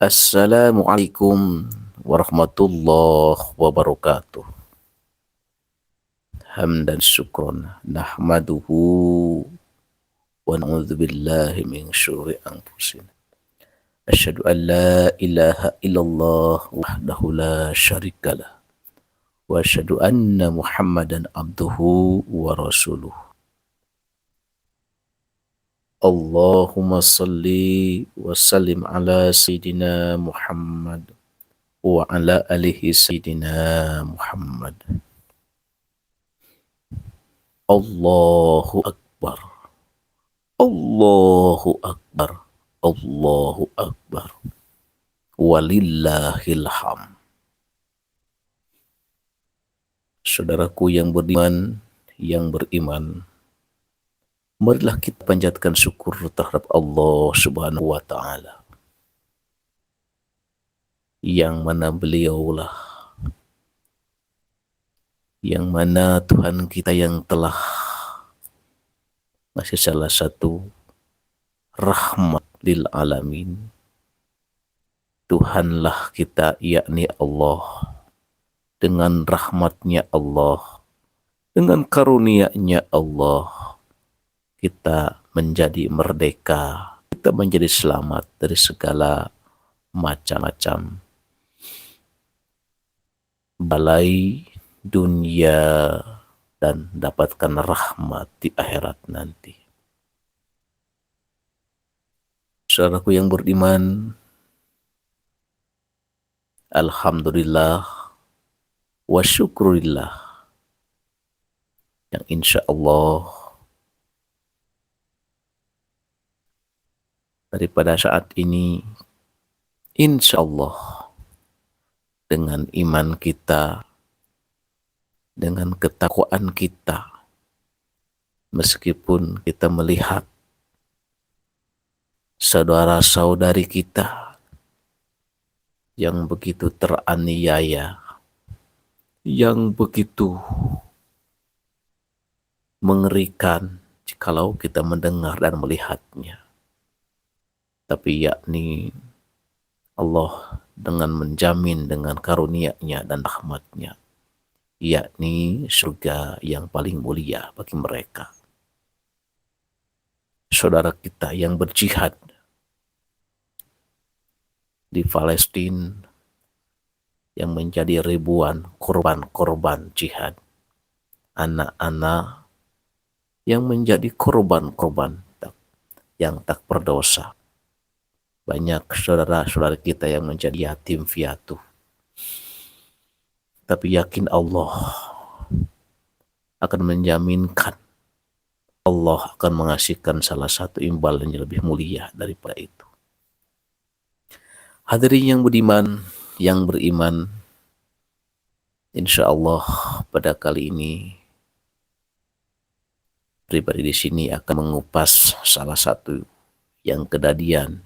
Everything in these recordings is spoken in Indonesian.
Assalamualaikum warahmatullahi wabarakatuh. Hamdan syukron nahmaduhu wa na'udzubillahi min syururi anfusina. Asyhadu an la ilaha illallah wahdahu la syarikalah wa asyhadu anna Muhammadan abduhu wa rasuluh. Allahumma salli wa sallim ala sayyidina Muhammad wa ala alihi sayyidina Muhammad. Allahu Akbar. Allahu Akbar. Allahu Akbar. Walillahil ham. Saudaraku yang beriman, marilah kita panjatkan syukur terhadap Allah Subhanahu wa taala. Yang mana beliaulah yang mana Tuhan kita yang telah ngasih salah satu rahmat lil alamin. Tuhanlah kita, yakni Allah, dengan rahmatnya Allah, dengan karunia-Nya Allah, kita menjadi merdeka, kita menjadi selamat dari segala macam-macam balai dunia dan dapatkan rahmat di akhirat nanti. Saudaraku yang beriman, alhamdulillah wa syukurillah yang insya Allah daripada saat ini insya Allah dengan iman kita, dengan ketakwaan kita, meskipun kita melihat saudara-saudari kita yang begitu teraniaya, yang begitu mengerikan jikalau kita mendengar dan melihatnya. Tapi yakni Allah dengan menjamin dengan karunia-Nya dan rahmat-Nya, yakni surga yang paling mulia bagi mereka. Saudara kita yang berjihad di Palestina, yang menjadi ribuan korban-korban jihad, anak-anak yang menjadi korban-korban yang tak berdosa. Banyak saudara-saudara kita yang menjadi yatim piatu. Tapi yakin Allah akan menjaminkan, Allah akan mengasihkan salah satu imbalan yang lebih mulia daripada itu. Hadirin yang beriman, insya Allah pada kali ini pribadi di sini akan mengupas salah satu yang kejadian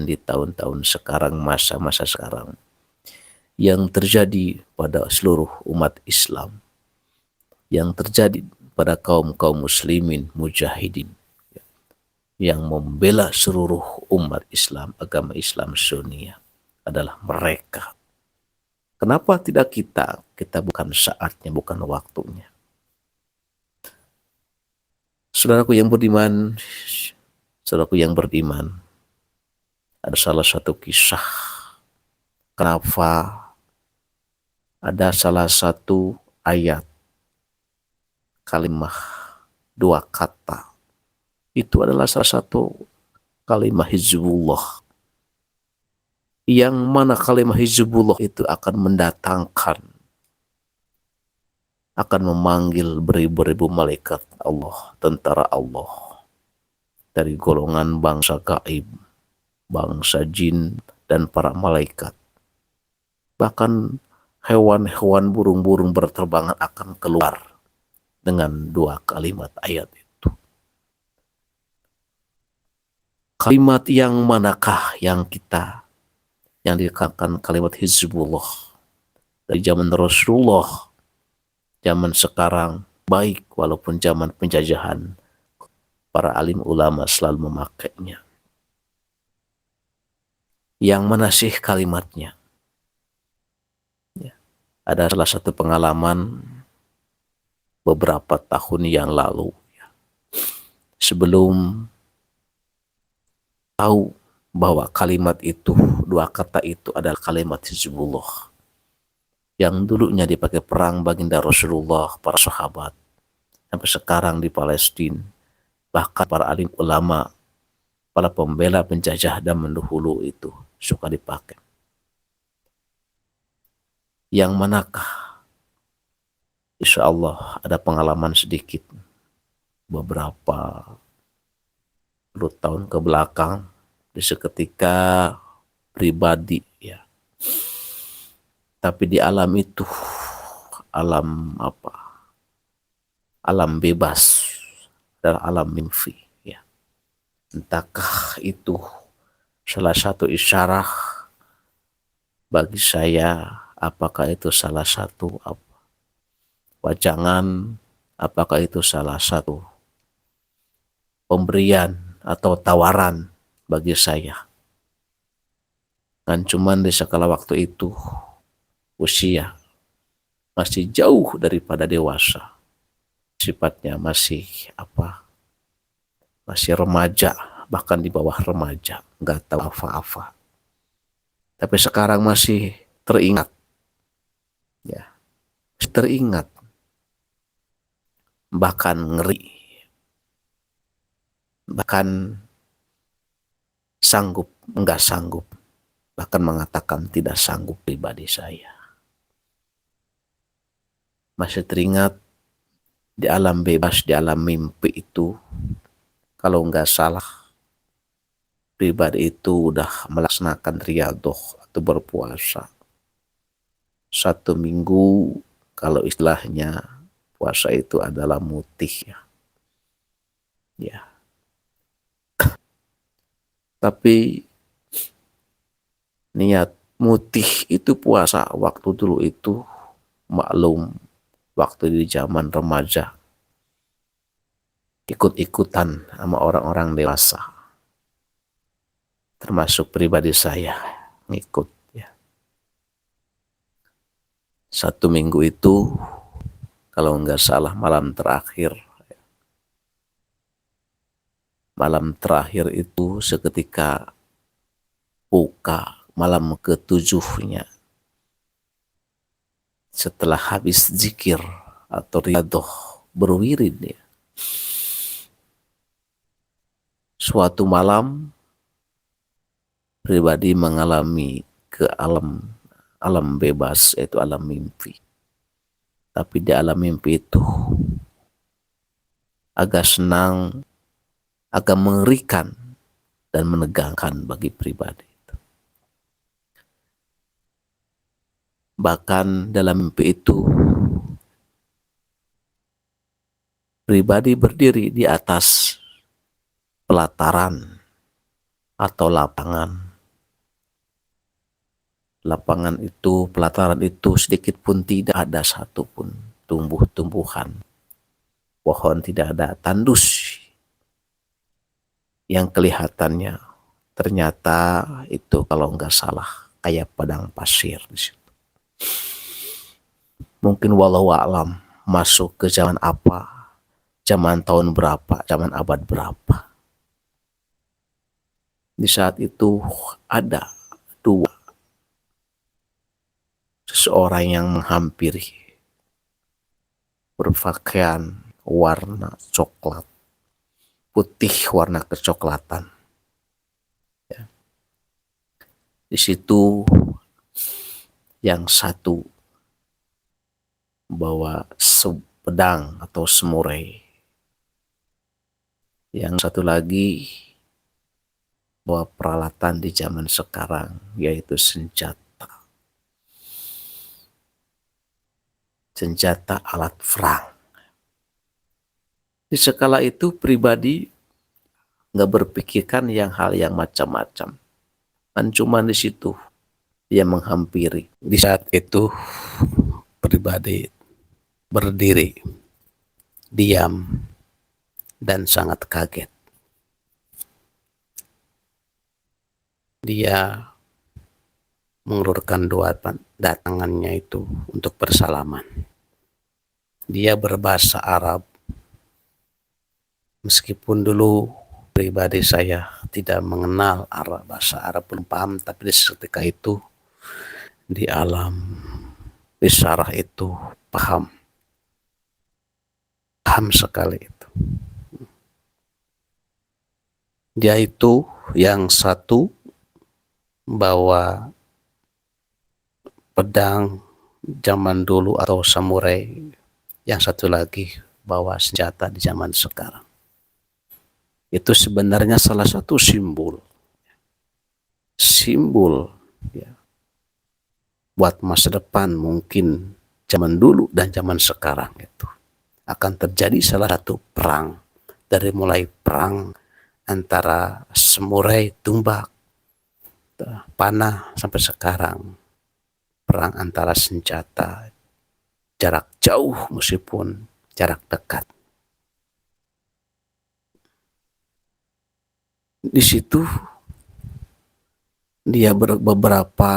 di tahun-tahun sekarang, masa-masa sekarang, yang terjadi pada seluruh umat Islam, yang terjadi pada kaum-kaum muslimin mujahidin, yang membela seluruh umat Islam, agama Islam Sunni adalah mereka. Kenapa tidak kita? Kita bukan saatnya, bukan waktunya. Saudaraku yang beriman, ada salah satu kisah kenapa ada salah satu ayat, kalimah, dua kata. Itu adalah salah satu kalimah Hizbullah. Yang mana kalimah Hizbullah itu akan mendatangkan, akan memanggil beribu-ribu malaikat Allah, tentara Allah, dari golongan bangsa gaib, bangsa jin, dan para malaikat. Bahkan hewan-hewan, burung-burung berterbangan akan keluar dengan dua kalimat ayat itu. Kalimat yang manakah yang dikatakan kalimat Hizbullah dari zaman Rasulullah, zaman sekarang, baik walaupun zaman penjajahan, para alim ulama selalu memakainya. yang mana sih kalimatnya? Ya. Ada salah satu pengalaman beberapa tahun yang lalu, ya. Sebelum tahu bahwa kalimat itu, dua kata itu adalah kalimat Hizbullah yang dulunya dipakai perang baginda Rasulullah, para sahabat, sampai sekarang di Palestina, bahkan para alim ulama, para pembela penjajah dan mendahulu itu suka dipakai. Yang manakah? Insya Allah ada pengalaman sedikit beberapa puluh tahun ke belakang, di seketika pribadi, ya. Tapi di alam itu, alam apa? Alam bebas, adalah alam mimpi, ya. Entahkah itu salah satu isyarat bagi saya, apakah itu salah satu wajangan, apakah itu salah satu pemberian atau tawaran bagi saya. Dan cuman di sekala waktu itu usia masih jauh daripada dewasa, sifatnya masih masih remaja, bahkan di bawah remaja, nggak tahu apa-apa. Tapi sekarang masih teringat, ya, masih teringat, bahkan ngeri, bahkan sanggup, enggak sanggup, bahkan mengatakan tidak sanggup pribadi saya. Masih teringat di alam bebas, di alam mimpi itu, kalau enggak salah, pribadi itu udah melaksanakan riyadhah atau berpuasa 1 minggu, kalau istilahnya puasa itu adalah mutih, ya. Ya. Tapi niat mutih itu puasa waktu dulu itu, maklum, waktu di zaman remaja, ikut-ikutan sama orang-orang dewasa, termasuk pribadi saya ngikut, ya. 1 minggu itu, kalau nggak salah malam terakhir itu seketika buka malam ke-7-nya, setelah habis zikir atau riyadhah berwirid, ya. Suatu malam pribadi mengalami ke alam bebas, yaitu alam mimpi. Tapi di alam mimpi itu agak senang, agak mengerikan dan menegangkan bagi pribadi. Bahkan dalam mimpi itu, pribadi berdiri di atas pelataran atau lapangan. Pelataran itu sedikit pun tidak ada satupun tumbuh-tumbuhan, pohon tidak ada, tandus yang kelihatannya ternyata itu kalau nggak salah kayak padang pasir di situ. Mungkin walau alam masuk ke zaman apa, zaman tahun berapa, zaman abad berapa. Di saat itu ada dua seseorang yang menghampiri, berpakaian warna coklat, putih warna kecoklatan. Ya. Di situ yang satu bawa pedang atau semurai, yang satu lagi bawa peralatan di zaman sekarang, yaitu senjata alat perang. Di skala itu pribadi nggak berpikirkan hal yang macam-macam, kan cuma di situ dia menghampiri. Di saat itu pribadi berdiri, diam, dan sangat kaget. Dia mengulurkan dua tangannya itu untuk bersalaman. Dia berbahasa Arab, meskipun dulu pribadi saya tidak mengenal bahasa Arab, belum paham, tapi di ketika itu di alam isyarah itu paham sekali itu. Dia itu yang satu bawa pedang zaman dulu atau samurai, yang satu lagi bawa senjata di zaman sekarang. Itu sebenarnya salah satu simbol ya, buat masa depan. Mungkin zaman dulu dan zaman sekarang itu akan terjadi salah satu perang, dari mulai perang antara samurai, tumbak, panah, sampai sekarang perang antara senjata jarak jauh meskipun jarak dekat. Di situ dia beberapa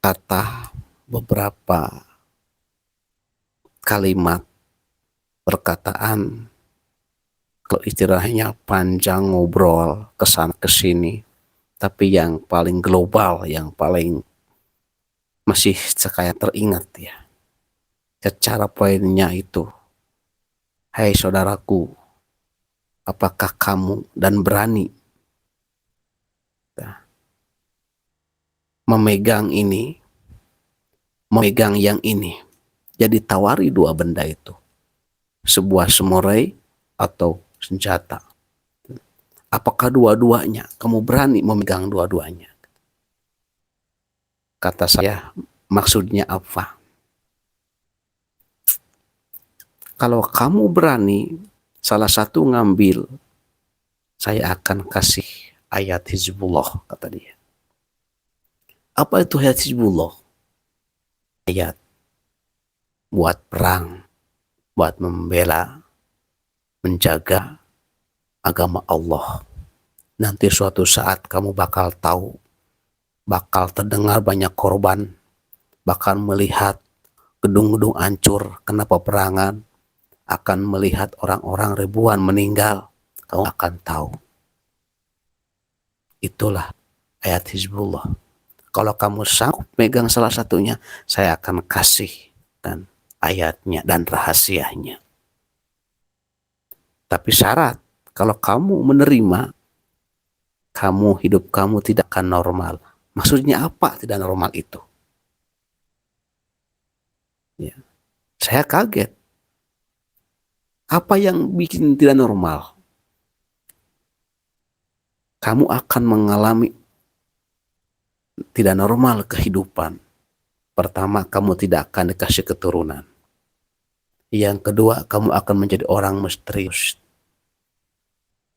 kata, beberapa kalimat, perkataan, kalau istilahnya panjang, ngobrol kesana kesini, tapi yang paling global, yang paling masih saya teringat ya, secara poinnya itu, hai saudaraku, apakah kamu dan berani memegang ini, memegang yang ini? Jadi tawari dua benda itu, sebuah samurai atau senjata. Apakah dua-duanya? Kamu berani memegang dua-duanya? Kata saya, maksudnya apa? Kalau kamu berani salah satu ngambil, saya akan kasih ayat Hizbullah, kata dia. Apa itu ayat Hizbullah? Ayat buat perang, buat membela, menjaga agama Allah. Nanti suatu saat kamu bakal tahu, bakal terdengar banyak korban, bakal melihat gedung-gedung hancur kena peperangan, akan melihat orang-orang ribuan meninggal. Kamu akan tahu. Itulah ayat Hizbullah. Kalau kamu sanggup megang salah satunya, saya akan kasih dan ayatnya dan rahasianya. Tapi syarat, kalau kamu menerima, hidup kamu tidak akan normal. Maksudnya apa tidak normal itu? Ya. Saya kaget. Apa yang bikin tidak normal? Kamu akan mengalami tidak normal kehidupan. Pertama, kamu tidak akan dikasih keturunan. Yang kedua, kamu akan menjadi orang misterius.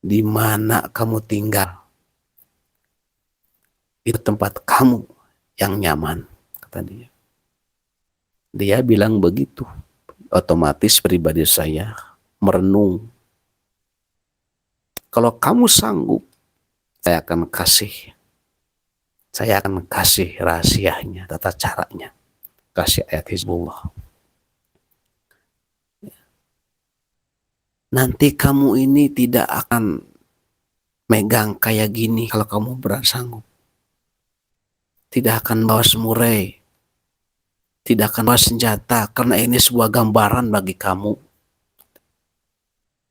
Di mana kamu tinggal, itu tempat kamu yang nyaman, kata dia. Dia bilang begitu. Otomatis pribadi saya merenung. Kalau kamu sanggup, saya akan kasih rahasianya, tata caranya, kasih ayat Hizbullah. Nanti kamu ini tidak akan megang kayak gini kalau kamu sanggup. Tidak akan bawa samurai, tidak akan bawa senjata, karena ini sebuah gambaran bagi kamu.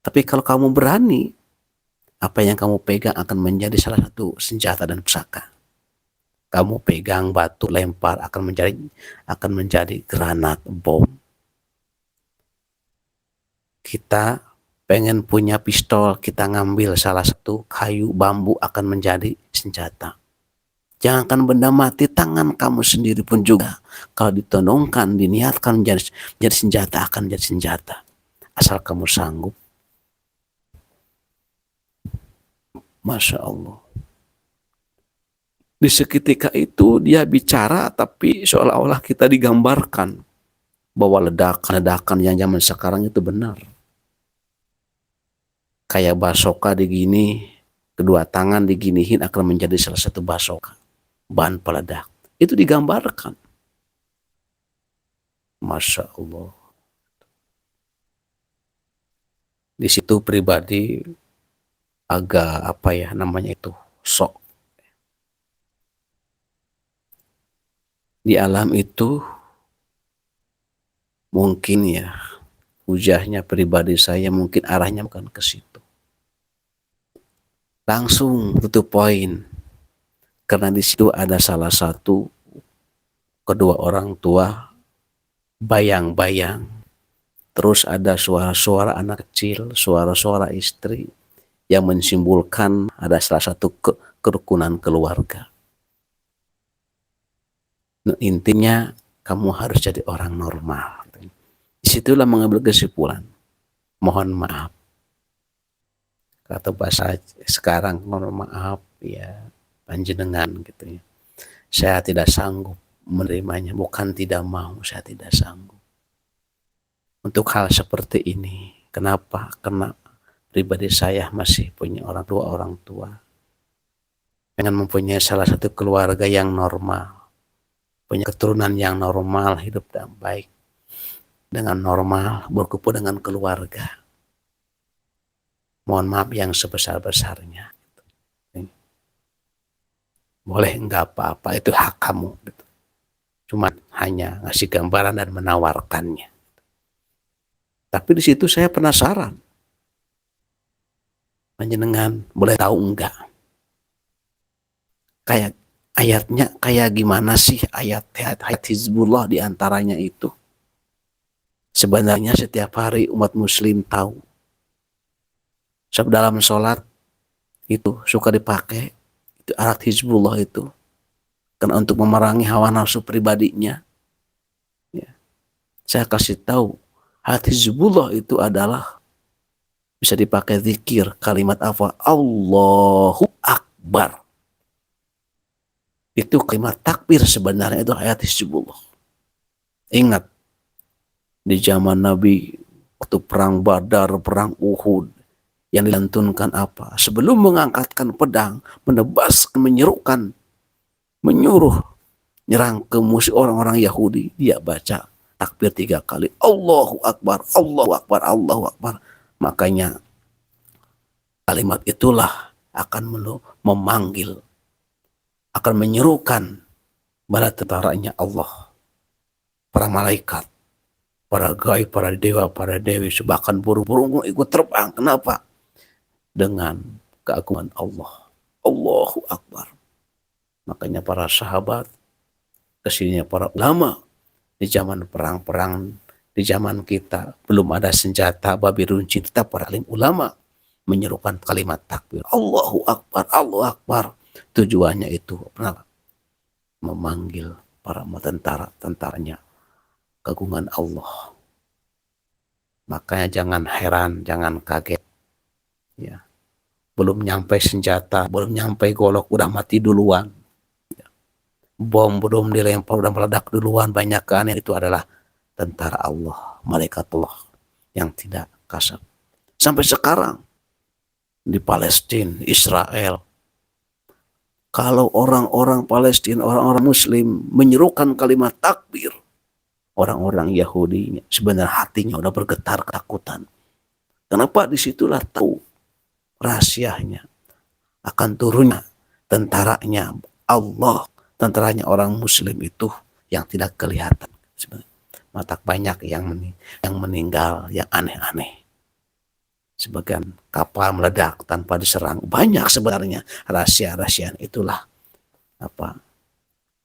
Tapi kalau kamu berani, apa yang kamu pegang akan menjadi salah satu senjata dan pusaka. Kamu pegang batu, lempar, akan menjadi granat, bom. Kita pengen punya pistol, kita ngambil salah satu kayu, bambu, akan menjadi senjata. Jangankan benda mati, tangan kamu sendiri pun juga, kalau ditonongkan, diniatkan menjadi senjata, akan menjadi senjata. Asal kamu sanggup. Masya Allah. Di seketika itu dia bicara, tapi seolah-olah kita digambarkan bahwa ledakan yang zaman sekarang itu benar. Kayak basoka digini, kedua tangan diginihin akan menjadi salah satu basoka, bahan peledak. Itu digambarkan. Masya Allah. Di situ pribadi agak apa ya namanya itu, sok. Di alam itu mungkin ya hujahnya pribadi saya mungkin arahnya bukan ke situ. Langsung tutup poin. Karena di situ ada salah satu kedua orang tua bayang-bayang. Terus ada suara-suara anak kecil, suara-suara istri yang menyimpulkan ada salah satu kerukunan keluarga. Nah, intinya kamu harus jadi orang normal. Disitulah mengambil kesimpulan. Mohon maaf. Kata bahasa sekarang, mohon maaf ya panjenengan gitu ya. Saya tidak sanggup menerimanya, bukan tidak mau, saya tidak sanggup. Untuk hal seperti ini, kenapa? Karena pribadi saya masih punya orang tua. Pengen mempunyai salah satu keluarga yang normal, punya keturunan yang normal, hidup dan baik dengan normal, berkumpul dengan keluarga. Mohon maaf yang sebesar-besarnya. Boleh enggak apa-apa, itu hak kamu. Cuma hanya ngasih gambaran dan menawarkannya. Tapi di situ saya penasaran. Panjenengan boleh tahu enggak? Kayak ayatnya kayak gimana sih ayat Hizbullah diantaranya itu? Sebenarnya setiap hari umat muslim tahu. Sebab dalam sholat itu suka dipakai itu alat Hizbullah itu. Karena untuk memerangi hawa nafsu pribadinya. Ya. Saya kasih tahu alat Hizbullah itu adalah bisa dipakai zikir kalimat apa? Allahu Akbar. Itu kalimat takbir sebenarnya itu ayat Hizbullah. Ingat di zaman Nabi waktu perang Badar, perang Uhud yang dilantunkan apa? Sebelum mengangkatkan pedang, menebas, menyerukan, menyuruh nyerang ke musuh orang-orang Yahudi, dia baca takbir 3 kali. Allahu Akbar, Allahu Akbar, Allahu Akbar. Makanya kalimat itulah akan memanggil, akan menyerukan bala tentaranya Allah, para malaikat, para gaib, para dewa, para dewi, bahkan burung-burung ikut terbang. Kenapa? Dengan keagungan Allah. Allahu Akbar. Makanya para sahabat, kesininya para ulama, di zaman perang-perang, di zaman kita belum ada senjata babi runcing, tetap para alim ulama menyerukan kalimat takbir. Allahu Akbar, Allahu Akbar. Tujuannya itu kenapa? Memanggil para tentaranya keagungan Allah. Makanya jangan heran, jangan kaget. Ya. Belum nyampe senjata, belum nyampe golok, udah mati duluan. Ya. Bom belum dilempar, udah meledak duluan. Banyak kan itu adalah tentara Allah, malaikat Allah yang tidak kasar. Sampai sekarang di Palestina, Israel, kalau orang-orang Palestina, orang-orang Muslim menyerukan kalimat takbir, orang-orang Yahudi sebenarnya hatinya udah bergetar ketakutan. Kenapa? Disitulah tahu rahasianya akan turunnya tentaranya Allah, tentaranya orang Muslim itu yang tidak kelihatan. Mata banyak yang meninggal, yang aneh-aneh. Sebagian kapal meledak tanpa diserang. Banyak sebenarnya rahasia-rahasia itulah apa?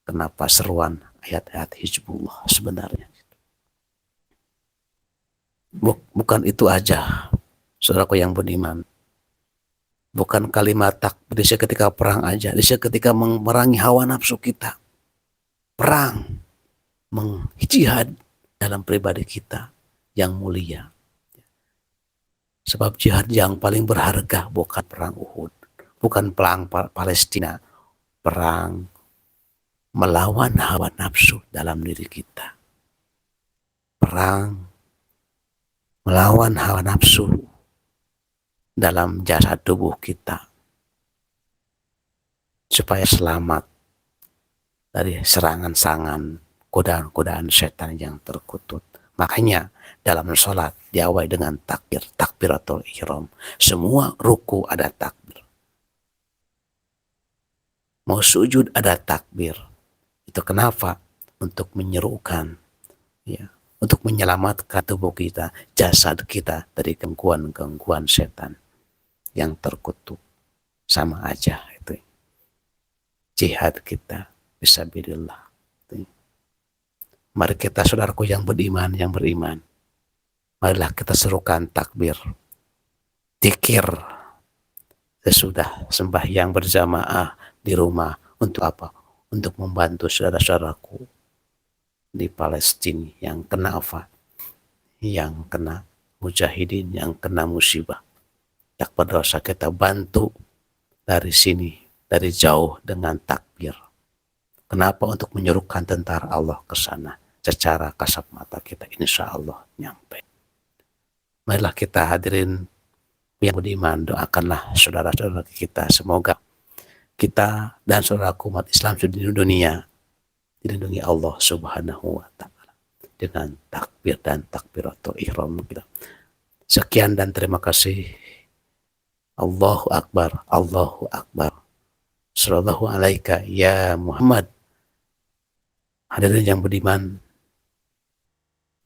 Kenapa seruan ayat-ayat Hizbullah sebenarnya. Bukan itu aja, saudaraku yang beriman. Bukan kalimat takbir ketika perang aja, ketika memerangi hawa nafsu kita. Perang, mengjihad dalam pribadi kita yang mulia. Sebab jihad yang paling berharga bukan perang Uhud, bukan perang Palestina, perang melawan hawa nafsu dalam diri kita. Perang melawan hawa nafsu dalam jasad tubuh kita supaya selamat dari serangan-serangan, godaan-godaan setan yang terkutuk. Makanya dalam sholat diawali dengan takbir, takbiratul ihram. Semua ruku ada takbir. Mau sujud ada takbir. Itu kenapa? Untuk menyerukan, ya, untuk menyelamatkan tubuh kita, jasad kita dari gangguan-gangguan setan yang terkutuk. Sama aja itu. Jihad kita fisabilillah. Mari kita saudaraku yang beriman, marilah kita serukan takbir, zikir sesudah sembahyang berjamaah di rumah. Untuk apa? Untuk membantu saudara-saudaraku di Palestina yang kena apa? Yang kena mujahidin, yang kena musibah. Tak berdosa kita bantu dari sini, dari jauh dengan takbir. Kenapa? Untuk menyerukan tentara Allah ke sana. Secara kasat mata kita insya Allah nyampe. Marilah kita hadirin yang beriman, doakanlah saudara-saudara kita. Semoga kita dan saudaraku umat Islam di dunia dilindungi Allah Subhanahu wa Ta'ala dengan takbir dan takbiratul ihram kita. Sekian dan terima kasih. Allahu Akbar, Allahu Akbar. Sallallahu alaika ya Muhammad. Hadirin yang beriman,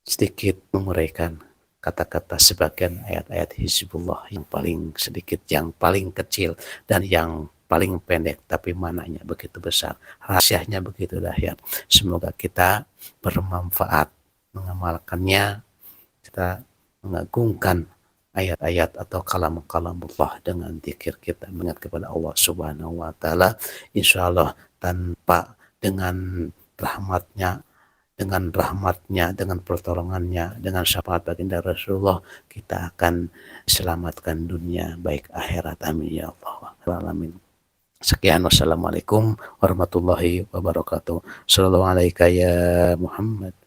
sedikit menguraikan kata-kata sebagian ayat-ayat Hizbullah yang paling sedikit, yang paling kecil, dan yang paling pendek, tapi mananya begitu besar, rahasianya begitu dahsyat. Semoga kita bermanfaat mengamalkannya, kita mengagungkan ayat-ayat atau kalam-kalam Allah dengan zikir kita, mengingat kepada Allah Subhanahu wa Ta'ala. Insya Allah tanpa dengan rahmatnya, dengan pertolongannya, dengan syafaat baginda Rasulullah, kita akan selamatkan dunia baik akhirat. Amin ya Allah. Alamin. Sekian, wassalamualaikum warahmatullahi wabarakatuh. Sallallahu alaihi ya Muhammad.